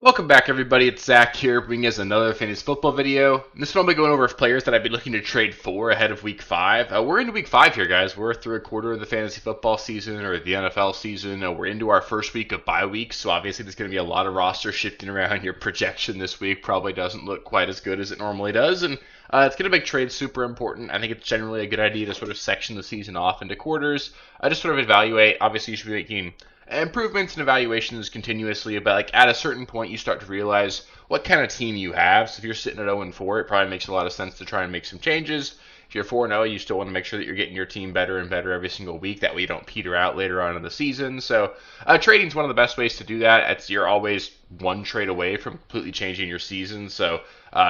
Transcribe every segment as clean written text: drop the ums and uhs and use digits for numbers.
Welcome back, everybody. It's Zach here, bringing us another fantasy football video. In this one, I'll be going over players that I'd be looking to trade for ahead of Week 5. We're into Week 5 here, guys. We're through a quarter of the fantasy football season, or the NFL season. We're into our first week of bye weeks, so obviously there's going to be a lot of roster shifting around. Your projection this week probably doesn't look quite as good as it normally does, and it's going to make trades super important. I think it's generally a good idea to sort of section the season off into quarters. I just sort of evaluate. Obviously, you should be making improvements and evaluations continuously, but like at a certain point you start to realize what kind of team you have. So if you're sitting at 0-4, it probably makes a lot of sense to try and make some changes. If you're 4-0, you still want to make sure that you're getting your team better and better every single week. That way you don't peter out later on in the season. So trading is one of the best ways to do that. You're always one trade away from completely changing your season. So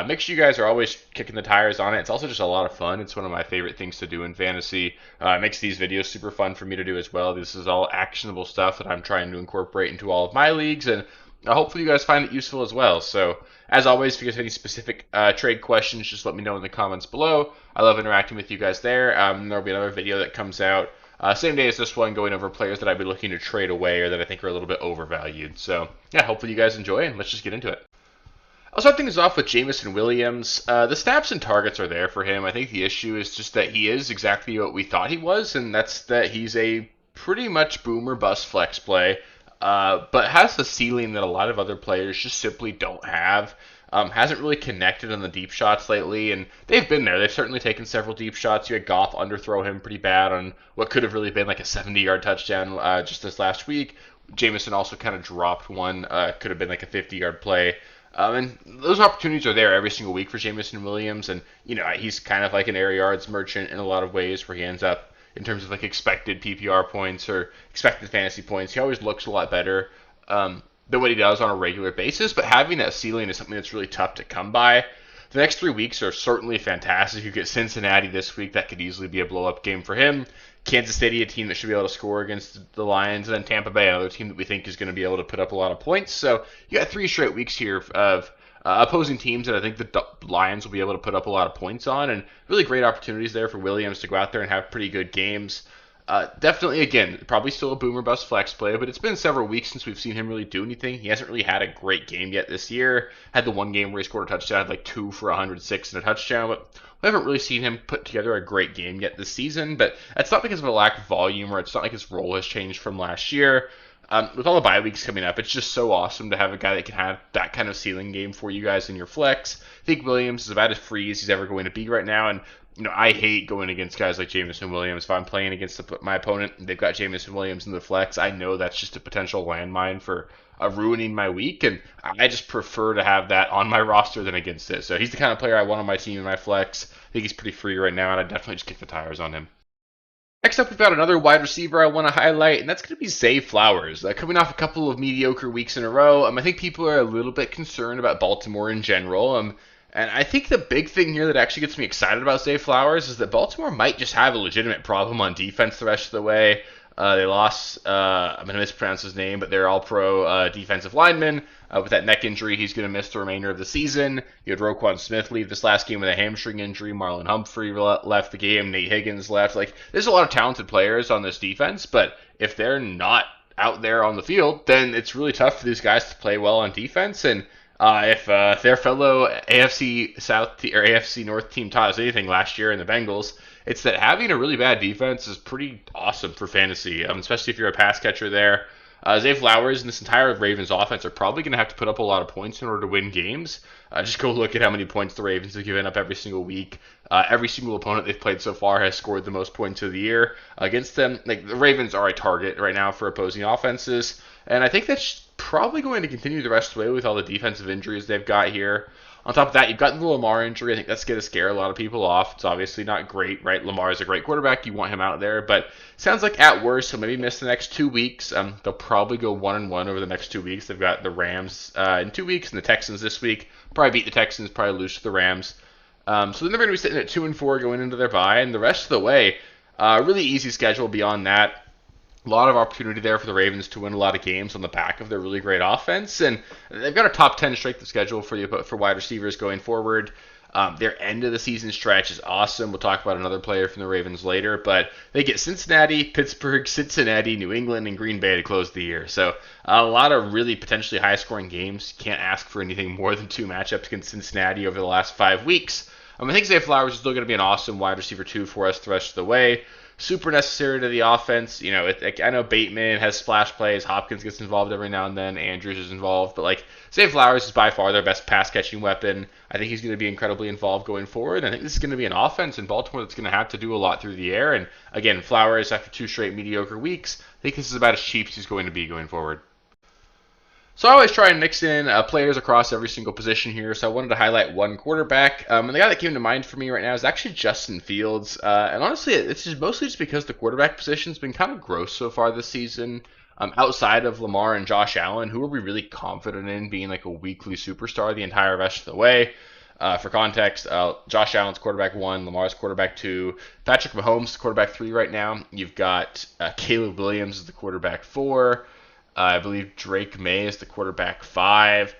make sure you guys are always kicking the tires on it. It's also just a lot of fun. It's one of my favorite things to do in fantasy. It makes these videos super fun for me to do as well. This is all actionable stuff that I'm trying to incorporate into all of my leagues, and hopefully you guys find it useful as well. So as always, if you guys have any specific trade questions, just let me know in the comments below. I love interacting with you guys there. There'll be another video that comes out same day as this one, going over players that I'd be looking to trade away or that I think are a little bit overvalued. So yeah, hopefully you guys enjoy, and let's just get into it. I'll start things off with Jameson Williams. The snaps and targets are there for him. I think the issue is just that he is exactly what we thought he was, and that's that he's a pretty much boomer bust flex play, but has the ceiling that a lot of other players just simply don't have. Hasn't really connected on the deep shots lately, and they've been there. They've certainly taken several deep shots. You had Goff underthrow him pretty bad on what could have really been like a 70-yard touchdown just this last week. Jameson also kind of dropped one. Could have been like a 50-yard play. And those opportunities are there every single week for Jameson Williams, and he's kind of like an air yards merchant in a lot of ways, where he ends up in terms of like expected PPR points or expected fantasy points. He always looks a lot better than what he does on a regular basis, but having that ceiling is something that's really tough to come by. The next 3 weeks are certainly fantastic. You get Cincinnati this week. That could easily be a blow-up game for him. Kansas City, a team that should be able to score against the Lions, and then Tampa Bay, another team that we think is going to be able to put up a lot of points. So you got 3 straight weeks here of opposing teams that I think the Lions will be able to put up a lot of points on, and really great opportunities there for Williams to go out there and have pretty good games. Definitely, again, probably still a boomer bust flex play, but it's been several weeks since we've seen him really do anything. He hasn't really had a great game yet this year. Had the one game where he scored a touchdown, had like 2 for 106 and a touchdown, but we haven't really seen him put together a great game yet this season. But that's not because of a lack of volume, or it's not like his role has changed from last year. With all the bye weeks coming up, it's just so awesome to have a guy that can have that kind of ceiling game for you guys in your flex. I think Williams is about as free as he's ever going to be right now, and I hate going against guys like Jameson Williams. If I'm playing against my opponent and they've got Jameson Williams in the flex, I know that's just a potential landmine for ruining my week, and I just prefer to have that on my roster than against it. So he's the kind of player I want on my team in my flex. I think he's pretty free right now, and I definitely just kick the tires on him. Next up, we've got another wide receiver I want to highlight, and that's going to be Zay Flowers. Coming off a couple of mediocre weeks in a row, I think people are a little bit concerned about Baltimore in general. And I think the big thing here that actually gets me excited about Zay Flowers is that Baltimore might just have a legitimate problem on defense the rest of the way. They lost, I'm going to mispronounce his name, but they're all-pro defensive lineman. With that neck injury, he's going to miss the remainder of the season. You had Roquan Smith leave this last game with a hamstring injury. Marlon Humphrey left the game. Nate Higgins left. There's a lot of talented players on this defense, but if they're not out there on the field, then it's really tough for these guys to play well on defense. And if their fellow AFC South or AFC North team taught us anything last year in the Bengals, it's that having a really bad defense is pretty awesome for fantasy, especially if you're a pass catcher there. Zay Flowers and this entire Ravens offense are probably going to have to put up a lot of points in order to win games. Just go look at how many points the Ravens have given up every single week. Every single opponent they've played so far has scored the most points of the year against them. The Ravens are a target right now for opposing offenses, and I think that's probably going to continue the rest of the way with all the defensive injuries they've got here. On top of that, you've got the Lamar injury. I think that's going to scare a lot of people off. It's obviously not great, right? Lamar is a great quarterback. You want him out there, but sounds like at worst he'll maybe miss the next 2 weeks. They'll probably go 1-1 over the next 2 weeks. They've got the Rams in 2 weeks and the Texans this week. Probably beat the Texans, probably lose to the Rams. So then they're going to be sitting at 2-4 going into their bye, and the rest of the way, really easy schedule beyond that. A lot of opportunity there for the Ravens to win a lot of games on the back of their really great offense, and they've got a top 10 strength of schedule for wide receivers going forward. Their end of the season stretch is awesome. We'll talk about another player from the Ravens later, but they get Cincinnati, Pittsburgh, Cincinnati, New England, and Green Bay to close the year. So a lot of really potentially high-scoring games. Can't ask for anything more than 2 matchups against Cincinnati over the last 5 weeks. I think Zay Flowers is still going to be an awesome wide receiver 2 for us the rest of the way. Super necessary to the offense. I know Bateman has splash plays. Hopkins gets involved every now and then. Andrews is involved. But, Zay Flowers is by far their best pass-catching weapon. I think he's going to be incredibly involved going forward. I think this is going to be an offense in Baltimore that's going to have to do a lot through the air. And, again, Flowers, after 2 straight mediocre weeks, I think this is about as cheap as he's going to be going forward. So I always try and mix in players across every single position here. So I wanted to highlight one quarterback. And the guy that came to mind for me right now is actually Justin Fields. And honestly, it's just mostly just because the quarterback position's been kind of gross so far this season. Outside of Lamar and Josh Allen, who are we really confident in being like a weekly superstar the entire rest of the way? For context, Josh Allen's quarterback 1, Lamar's quarterback 2, Patrick Mahomes is quarterback 3 right now. You've got Caleb Williams as the quarterback 4. I believe Drake May is the quarterback 5.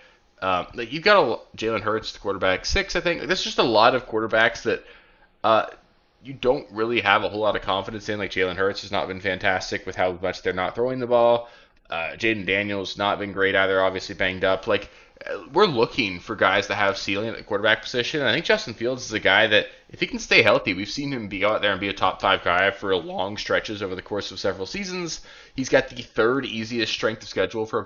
You've got Jalen Hurts, the quarterback 6, I think. There's just a lot of quarterbacks that you don't really have a whole lot of confidence in. Jalen Hurts has not been fantastic with how much they're not throwing the ball. Jaden Daniels not been great either, obviously banged up. We're looking for guys that have ceiling at the quarterback position. And I think Justin Fields is a guy that, if he can stay healthy, we've seen him be out there and be a top 5 guy for long stretches over the course of several seasons. He's got the 3rd easiest strength of schedule for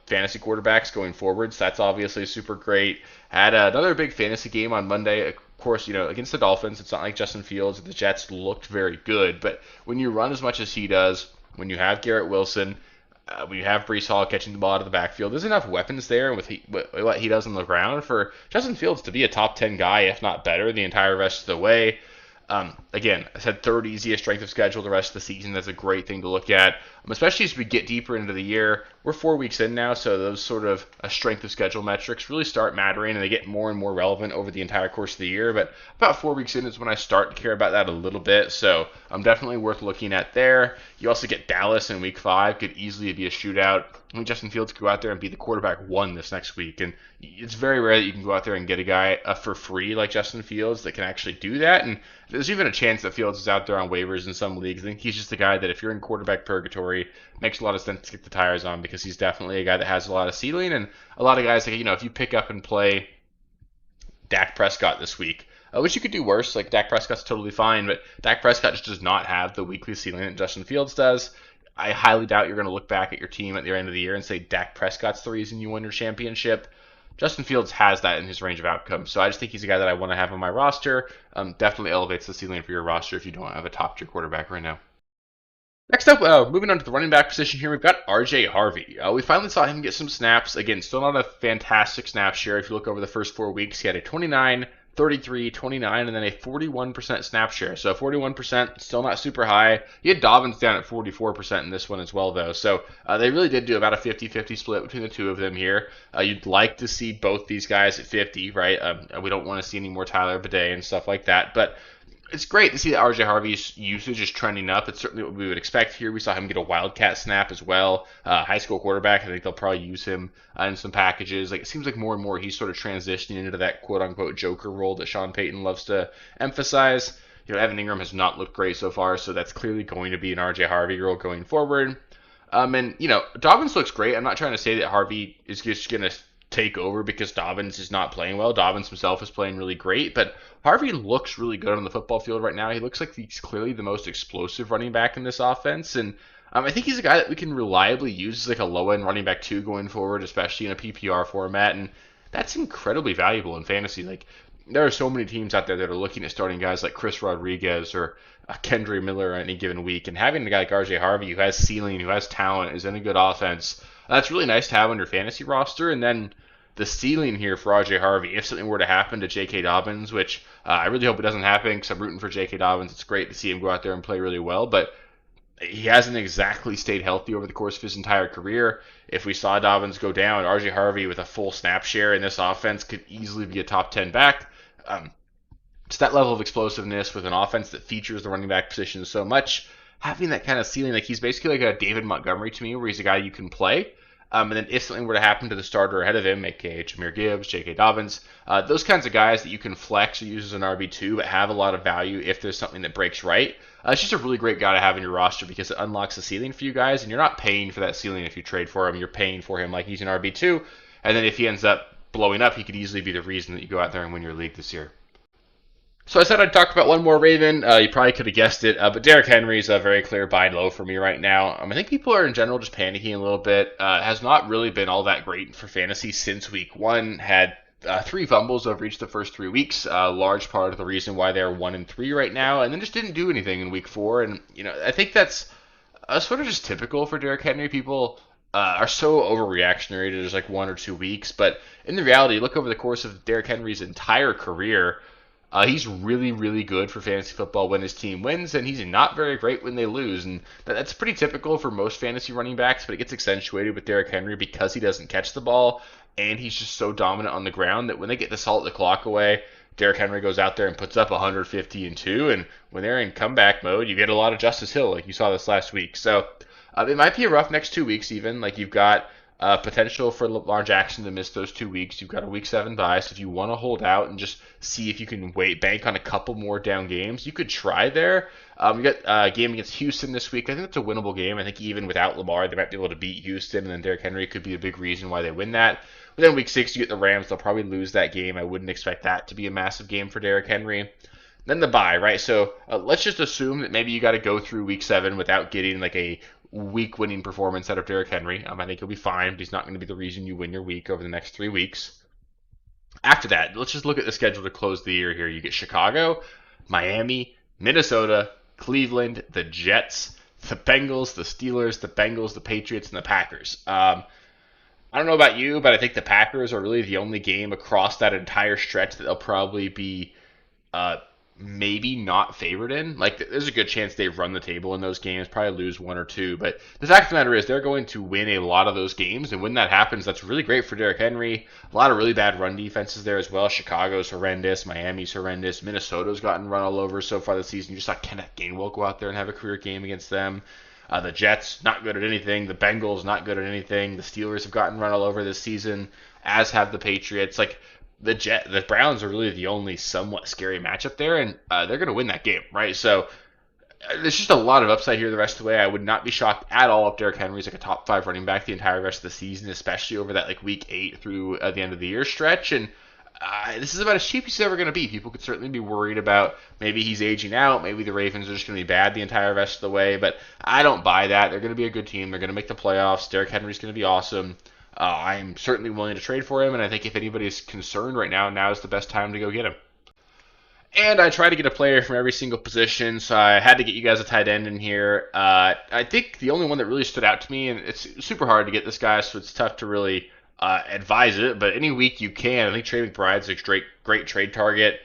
fantasy quarterbacks going forward, so that's obviously super great. Had another big fantasy game on Monday. Of course, against the Dolphins, it's not like Justin Fields or the Jets looked very good, but when you run as much as he does, when you have Garrett Wilson, when you have Breece Hall catching the ball out of the backfield, there's enough weapons there with what he does on the ground for Justin Fields to be a top 10 guy, if not better, the entire rest of the way. Again, I said 3rd easiest strength of schedule the rest of the season. That's a great thing to look at, especially as we get deeper into the year. We're 4 weeks in now, so those sort of strength of schedule metrics really start mattering, and they get more and more relevant over the entire course of the year. But about 4 weeks in is when I start to care about that a little bit, so definitely worth looking at there. You also get Dallas in week 5, could easily be a shootout. I think Justin Fields could go out there and be the quarterback 1 this next week, and it's very rare that you can go out there and get a guy for free like Justin Fields that can actually do that. And there's even a chance that Fields is out there on waivers in some leagues. I think he's just the guy that, if you're in quarterback purgatory, makes a lot of sense to get the tires on, because he's definitely a guy that has a lot of ceiling. And a lot of guys, if you pick up and play Dak Prescott this week, which you could do worse, Dak Prescott's totally fine, but Dak Prescott just does not have the weekly ceiling that Justin Fields does. I highly doubt you're going to look back at your team at the end of the year and say Dak Prescott's the reason you won your championship. Justin Fields has that in his range of outcomes, so I just think he's a guy that I want to have on my roster. Definitely elevates the ceiling for your roster if you don't have a top-tier quarterback right now. Next up, moving on to the running back position here, we've got R.J. Harvey. We finally saw him get some snaps. Again, still not a fantastic snap share. If you look over the first 4 weeks, he had a 29, 33, 29, and then a 41% snap share. So 41%, still not super high. He had Dobbins down at 44% in this one as well, though. So they really did do about a 50-50 split between the two of them here. You'd like to see both these guys at 50, right? We don't want to see any more Tyler Bidet and stuff like that, but it's great to see that R.J. Harvey's usage is trending up. It's certainly what we would expect here. We saw him get a Wildcat snap as well. High school quarterback. I think they'll probably use him in some packages. It seems like more and more he's sort of transitioning into that quote-unquote Joker role that Sean Payton loves to emphasize. Evan Ingram has not looked great so far, so that's clearly going to be an R.J. Harvey role going forward. Dobbins looks great. I'm not trying to say that Harvey is just going to take over because Dobbins is not playing well. Dobbins himself is playing really great, but Harvey looks really good on the football field right now. He looks like he's clearly the most explosive running back in this offense, and I think he's a guy that we can reliably use as a low-end running back 2 going forward, especially in a PPR format, and that's incredibly valuable in fantasy. There are so many teams out there that are looking at starting guys like Chris Rodriguez or Kendre Miller on any given week, and having a guy like R.J. Harvey who has ceiling, who has talent, is in a good offense, that's really nice to have on your fantasy roster. And then the ceiling here for R.J. Harvey, if something were to happen to J.K. Dobbins, which I really hope it doesn't happen because I'm rooting for J.K. Dobbins. It's great to see him go out there and play really well, but he hasn't exactly stayed healthy over the course of his entire career. If we saw Dobbins go down, R.J. Harvey with a full snap share in this offense could easily be a top 10 back. It's that level of explosiveness with an offense that features the running back position so much. Having that kind of ceiling, he's basically like a David Montgomery to me, where he's a guy you can play. And then if something were to happen to the starter ahead of him, aka Jahmyr Gibbs, J.K. Dobbins, those kinds of guys that you can flex or use as an RB2 but have a lot of value if there's something that breaks right. It's just a really great guy to have in your roster because it unlocks the ceiling for you guys, and you're not paying for that ceiling if you trade for him. You're paying for him like he's an RB2, and then if he ends up blowing up, he could easily be the reason that you go out there and win your league this year. So I said I'd talk about one more Raven. You probably could have guessed it, but Derrick Henry's a very clear buy low for me right now. I think people are in general just panicking a little bit. Has not really been all that great for fantasy since week one. Had 3 fumbles over each of the first 3 weeks. Large part of the reason why they're 1-3 right now, and then just didn't do anything in week 4. And I think that's sort of just typical for Derrick Henry. People are so overreactionary to just like 1 or 2 weeks, but in the reality, look over the course of Derrick Henry's entire career. He's really, really good for fantasy football when his team wins, and he's not very great when they lose. And that's pretty typical for most fantasy running backs, but it gets accentuated with Derrick Henry because he doesn't catch the ball, and he's just so dominant on the ground that when they get to salt the clock away, Derrick Henry goes out there and puts up 150 and 2, and when they're in comeback mode, you get a lot of Justice Hill, like you saw this last week. So it might be a rough next 2 weeks even. Like you've got potential for Lamar Jackson to miss those 2 weeks. You've got a week 7 bye, so if you want to hold out and just see if you can bank on a couple more down games, you could try there. You got a game against Houston this week. I think it's a winnable game. I think even without Lamar, they might be able to beat Houston, and then Derrick Henry could be a big reason why they win that. But then week 6, you get the Rams. They'll probably lose that game. I wouldn't expect that to be a massive game for Derrick Henry. Then the bye, right? So let's just assume that maybe you got to go through week 7 without getting like a week-winning performance out of Derrick Henry. I think he'll be fine, but he's not going to be the reason you win your week over the next 3 weeks. After that, let's just look at the schedule to close the year here. You get Chicago, Miami, Minnesota, Cleveland, the Jets, the Bengals, the Steelers, the Bengals, the Patriots, and the Packers. I don't know about you, but I think the Packers are really the only game across that entire stretch that they'll probably be maybe not favored in. Like, there's a good chance they run the table in those games, probably lose 1 or 2. But the fact of the matter is they're going to win a lot of those games. And when that happens, that's really great for Derrick Henry. A lot of really bad run defenses there as well. Chicago's horrendous. Miami's horrendous. Minnesota's gotten run all over so far this season. You just saw Kenneth Gainwell go out there and have a career game against them. The Jets, not good at anything. The Bengals, not good at anything. The Steelers have gotten run all over this season, as have the Patriots. Like, the Browns are really the only somewhat scary matchup there, and they're going to win that game, right? So there's just a lot of upside here the rest of the way. I would not be shocked at all if Derrick Henry's like a top 5 running back the entire rest of the season, especially over that like week 8 through the end of the year stretch. And this is about as cheap as he's ever going to be. People could certainly be worried about maybe he's aging out, maybe the Ravens are just going to be bad the entire rest of the way, but I don't buy that. They're going to be a good team. They're going to make the playoffs. Derrick Henry's going to be awesome. I'm certainly willing to trade for him, and I think if anybody's concerned right now is the best time to go get him. And I try to get a player from every single position, so I had to get you guys a tight end in here. I think the only one that really stood out to me, and it's super hard to get this guy, so it's tough to really advise it, but any week you can. I think Trey McBride's a great trade target.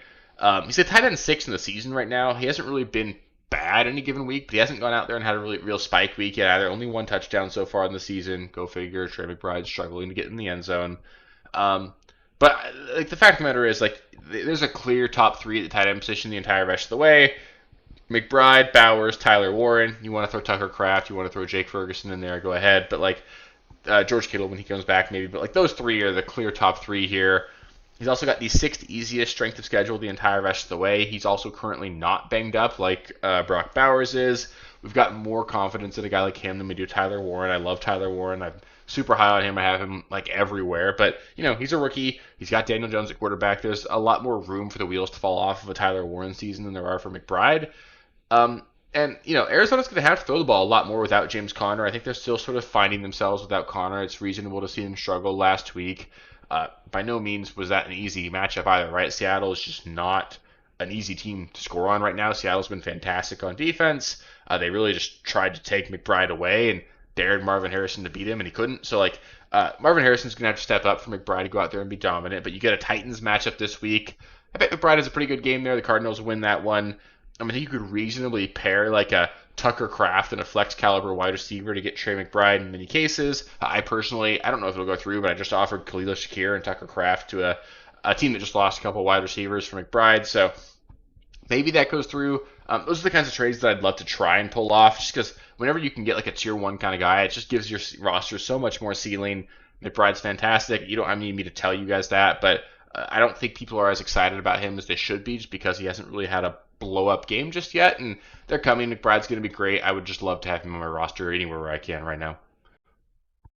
He's a tight end 6 in the season right now. He hasn't really been bad any given week, but he hasn't gone out there and had a really real spike week yet either. Only 1 touchdown so far in the season. Go figure. Trey McBride struggling to get in the end zone. But like the fact of the matter is, like, there's a clear top 3 at the tight end position the entire rest of the way. McBride, Bowers, Tyler Warren. You want to throw Tucker Kraft, you want to throw Jake Ferguson in there, go ahead. But like George Kittle when he comes back maybe. But like those 3 are the clear top 3 here. He's also got the 6th easiest strength of schedule the entire rest of the way. He's also currently not banged up like Brock Bowers is. We've got more confidence in a guy like him than we do Tyler Warren. I love Tyler Warren. I'm super high on him. I have him like everywhere. But, he's a rookie. He's got Daniel Jones at quarterback. There's a lot more room for the wheels to fall off of a Tyler Warren season than there are for McBride. And, Arizona's going to have to throw the ball a lot more without James Conner. I think they're still sort of finding themselves without Conner. It's reasonable to see them struggle last week. By no means was that an easy matchup either, right? Seattle is just not an easy team to score on right now. Seattle's been fantastic on defense. They really just tried to take McBride away and dared Marvin Harrison to beat him, and he couldn't. So, Marvin Harrison's going to have to step up for McBride to go out there and be dominant. But you get a Titans matchup this week. I bet McBride has a pretty good game there. The Cardinals win that one. I think you could reasonably pair like a Tucker Kraft and a flex caliber wide receiver to get Trey McBride in many cases. I personally, I don't know if it'll go through, but I just offered Khalil Shakir and Tucker Kraft to a team that just lost a couple wide receivers for McBride. So maybe that goes through. Those are the kinds of trades that I'd love to try and pull off just because whenever you can get like a tier 1 kind of guy, it just gives your roster so much more ceiling. McBride's fantastic. You don't need me to tell you guys that, but I don't think people are as excited about him as they should be just because he hasn't really had a blow-up game just yet, and they're coming. McBride's going to be great. I would just love to have him on my roster anywhere where I can right now.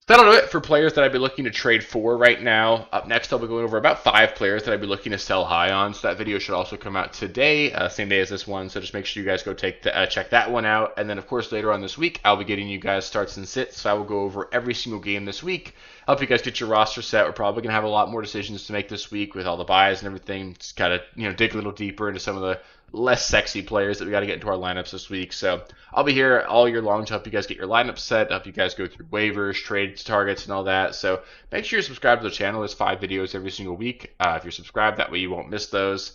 That'll do it for players that I'd be looking to trade for right now. Up next, I'll be going over about 5 players that I'd be looking to sell high on. So that video should also come out today, same day as this one. So just make sure you guys go check that one out. And then, of course, later on this week, I'll be getting you guys starts and sits. So I will go over every single game this week, help you guys get your roster set. We're probably going to have a lot more decisions to make this week with all the buys and everything. Just kind of dig a little deeper into some of the less sexy players that we got to get into our lineups this week. So I'll be here all year long to help you guys get your lineup set, help you guys go through waivers, trades, targets, and all that. So make sure you're subscribed to the channel. There's 5 videos every single week. If you're subscribed, that way you won't miss those.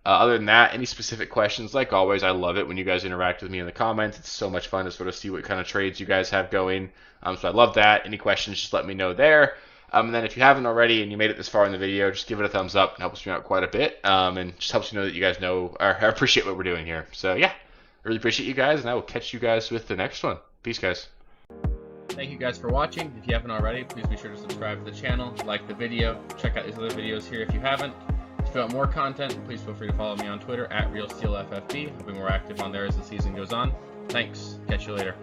Other than that, any specific questions, like always, I love it when you guys interact with me in the comments. It's so much fun to sort of see what kind of trades you guys have going. So I love that. Any questions, just let me know there. And then if you haven't already and you made it this far in the video, just give it a thumbs up. It helps me out quite a bit, and just helps you know that you guys know or appreciate what we're doing here. So yeah, really appreciate you guys, and I will catch you guys with the next one. Peace, guys. Thank you guys for watching. If you haven't already, please be sure to subscribe to the channel, like the video, check out these other videos here if you haven't. If you want more content, please feel free to follow me on Twitter @RealSteelFFB. I'll be more active on there as the season goes on. Thanks. Catch you later.